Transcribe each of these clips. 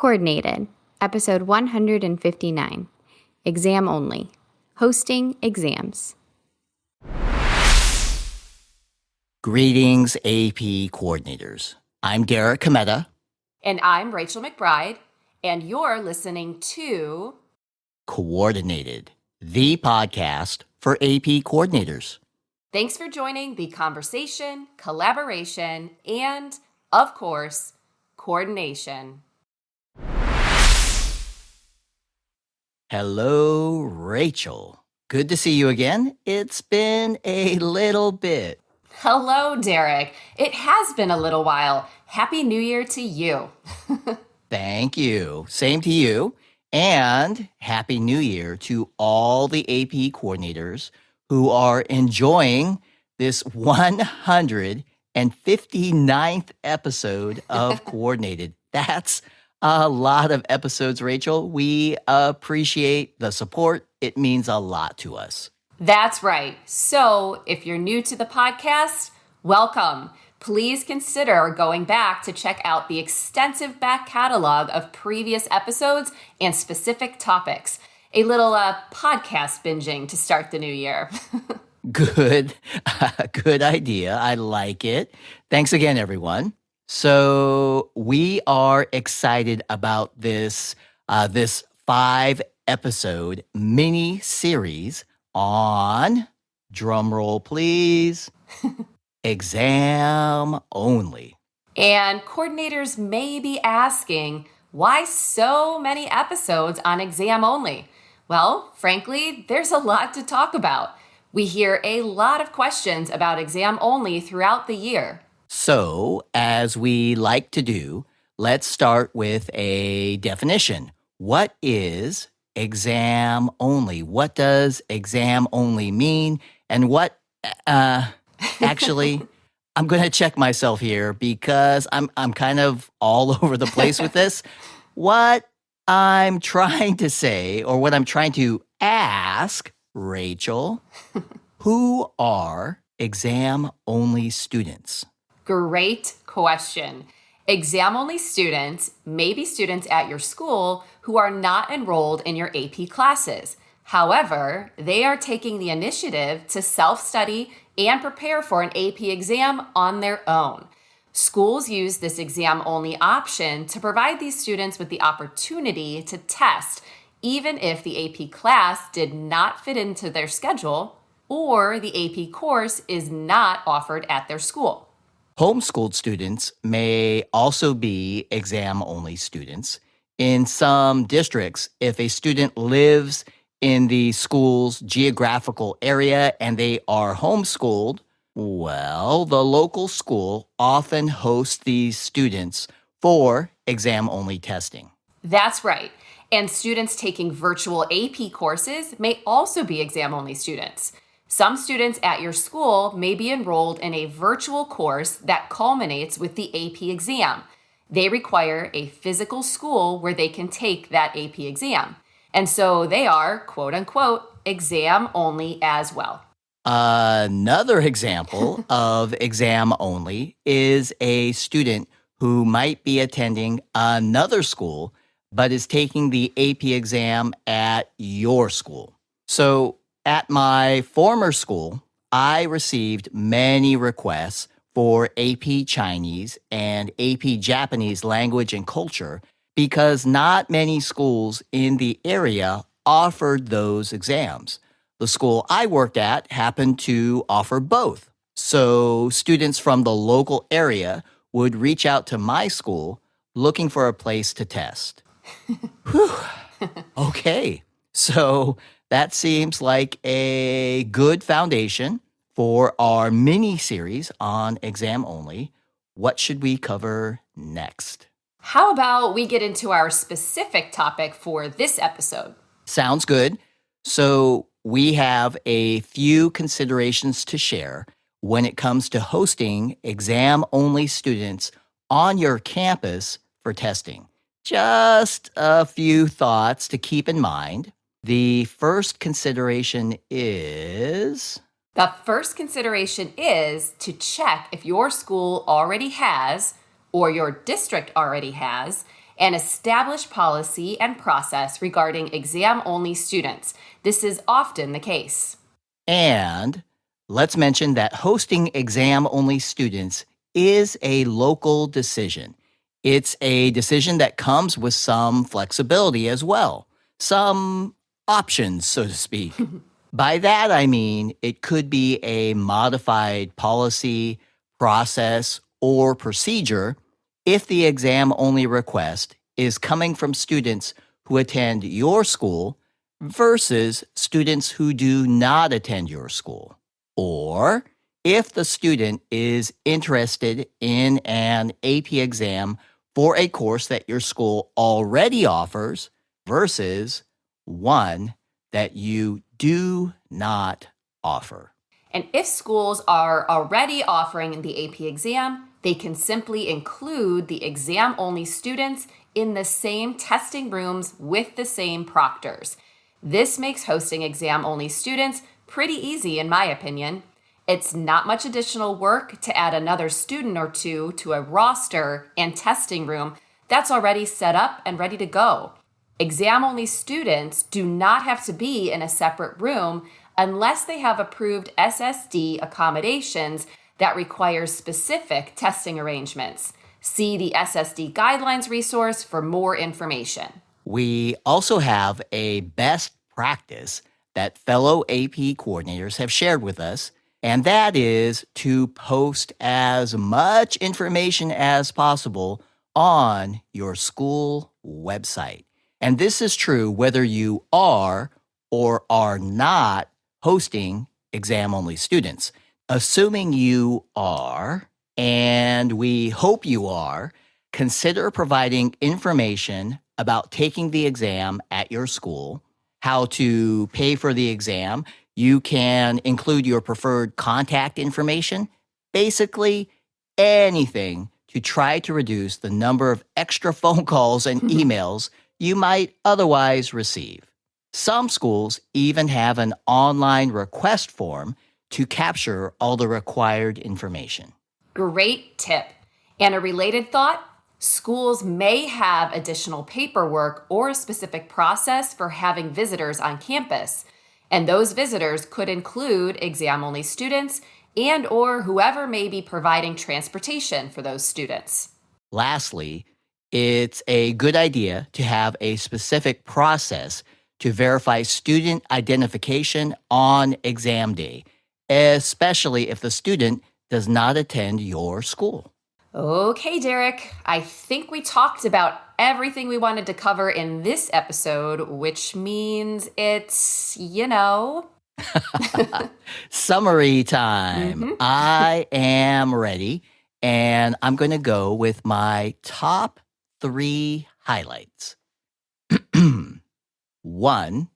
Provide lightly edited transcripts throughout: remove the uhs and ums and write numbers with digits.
Coordinated, episode 159, exam only, hosting exams. Greetings, AP coordinators. I'm Derek Cometa. And I'm Rachel McBride, and you're listening to Coordinated, the podcast for AP coordinators. Thanks for joining the conversation, collaboration, and, of course, coordination. Hello, Rachel. Good to see you again. It's been a little bit. Hello, Derek. It has been a little while. Happy New Year to you. Thank you. Same to you. And Happy New Year to all the AP coordinators who are enjoying this 159th episode of Coordinated. That's a lot of episodes, Rachel. We appreciate the support. It means a lot to us. That's right. So if you're new to the podcast, welcome. Please consider going back to check out the extensive back catalog of previous episodes and specific topics. A little podcast binging to start the new year. Good idea. I like it. Thanks again, everyone. So we are excited about this 5-episode mini series on, drumroll please, exam only. And coordinators may be asking, why so many episodes on exam only? Well, frankly, there's a lot to talk about. We hear a lot of questions about exam only throughout the year. So, as we like to do, let's start with a definition. What is exam only? What does exam only mean? And what, actually, I'm going to check myself here because I'm kind of all over the place with this. What I'm trying to say, or what I'm trying to ask, Rachel, who are exam only students? Great question. Exam-only students may be students at your school who are not enrolled in your AP classes. However, they are taking the initiative to self-study and prepare for an AP exam on their own. Schools use this exam-only option to provide these students with the opportunity to test, even if the AP class did not fit into their schedule or the AP course is not offered at their school. Homeschooled students may also be exam-only students. In some districts, if a student lives in the school's geographical area and they are homeschooled, well, the local school often hosts these students for exam-only testing. That's right. And students taking virtual AP courses may also be exam-only students. Some students at your school may be enrolled in a virtual course that culminates with the AP exam. They require a physical school where they can take that AP exam. And so they are, quote unquote, exam only as well. Another example of exam only is a student who might be attending another school but is taking the AP exam at your school. So, at my former school, I received many requests for AP Chinese and AP Japanese language and culture because not many schools in the area offered those exams. The school I worked at happened to offer both. So students from the local area would reach out to my school looking for a place to test. Whew. Okay, so that seems like a good foundation for our mini-series on exam only. What should we cover next? How about we get into our specific topic for this episode? Sounds good. So we have a few considerations to share when it comes to hosting exam-only students on your campus for testing. Just a few thoughts to keep in mind. The first consideration is The first consideration is to check if your school already has, or your district already has, and establish policy and process regarding exam-only students. This is often the case. And let's mention that hosting exam-only students is a local decision. It's a decision that comes with some flexibility as well, some options, so to speak. By that, I mean it could be a modified policy, process, or procedure if the exam-only request is coming from students who attend your school versus students who do not attend your school. Or if the student is interested in an AP exam for a course that your school already offers versus one that you do not offer. And if schools are already offering the AP exam, they can simply include the exam-only students in the same testing rooms with the same proctors. This makes hosting exam-only students pretty easy, in my opinion. It's not much additional work to add another student or two to a roster and testing room that's already set up and ready to go. Exam-only students do not have to be in a separate room unless they have approved SSD accommodations that require specific testing arrangements. See the SSD guidelines resource for more information. We also have a best practice that fellow AP coordinators have shared with us, and that is to post as much information as possible on your school website. And this is true whether you are or are not hosting exam-only students. Assuming you are, and we hope you are, consider providing information about taking the exam at your school, how to pay for the exam. You can include your preferred contact information, basically anything to try to reduce the number of extra phone calls and emails you might otherwise receive. Some schools even have an online request form to capture all the required information. Great tip. And a related thought, schools may have additional paperwork or a specific process for having visitors on campus. And those visitors could include exam-only students and or whoever may be providing transportation for those students. Lastly, it's a good idea to have a specific process to verify student identification on exam day, especially if the student does not attend your school. Okay, Derek, I think we talked about everything we wanted to cover in this episode, which means it's, Summary time. I am ready, and I'm going to go with my top 3 highlights. 1,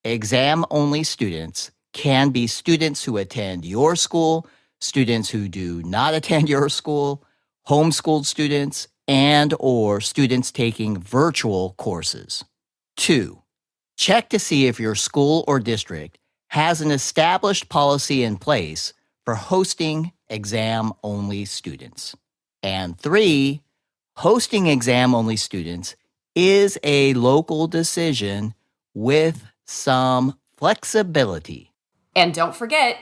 exam-only students can be students who attend your school, students who do not attend your school, homeschooled students, and or students taking virtual courses. 2, check to see if your school or district has an established policy in place for hosting exam-only students. And 3, hosting exam-only students is a local decision with some flexibility. And don't forget,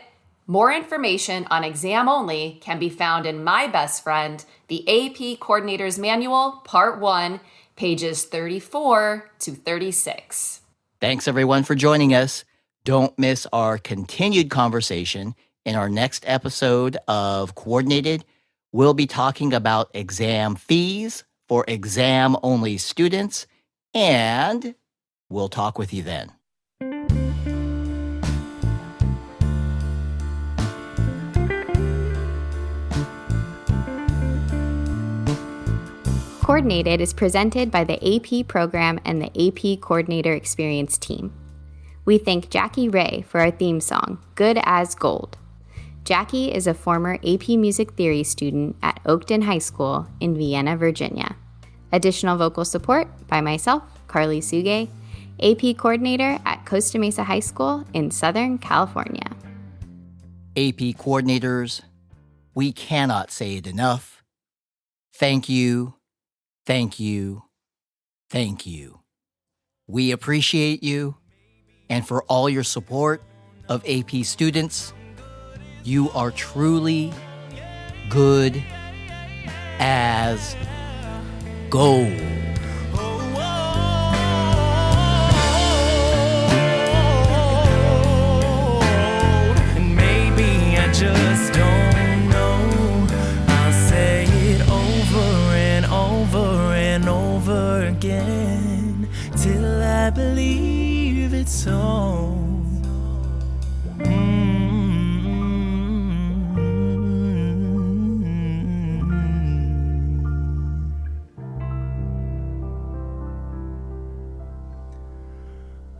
more information on exam only can be found in my best friend, the AP Coordinator's Manual, Part 1, pages 34 to 36. Thanks everyone for joining us. Don't miss our continued conversation in our next episode of Coordinated. We'll be talking about exam fees for exam-only students, and we'll talk with you then. Coordinated is presented by the AP program and the AP Coordinator Experience team. We thank Jackie Ray for our theme song, Good as Gold. Jackie is a former AP Music Theory student at Oakton High School in Vienna, Virginia. Additional vocal support by myself, Carly Suge, AP Coordinator at Costa Mesa High School in Southern California. AP coordinators, we cannot say it enough. Thank you, thank you, thank you. We appreciate you, and for all your support of AP students, you are truly good as gold. And maybe I just don't know. I'll say it over and over and over again till I believe it's so.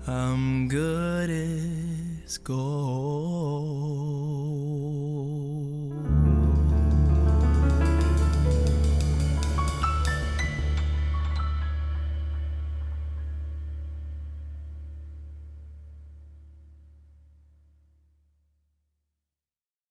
I'm good as gold.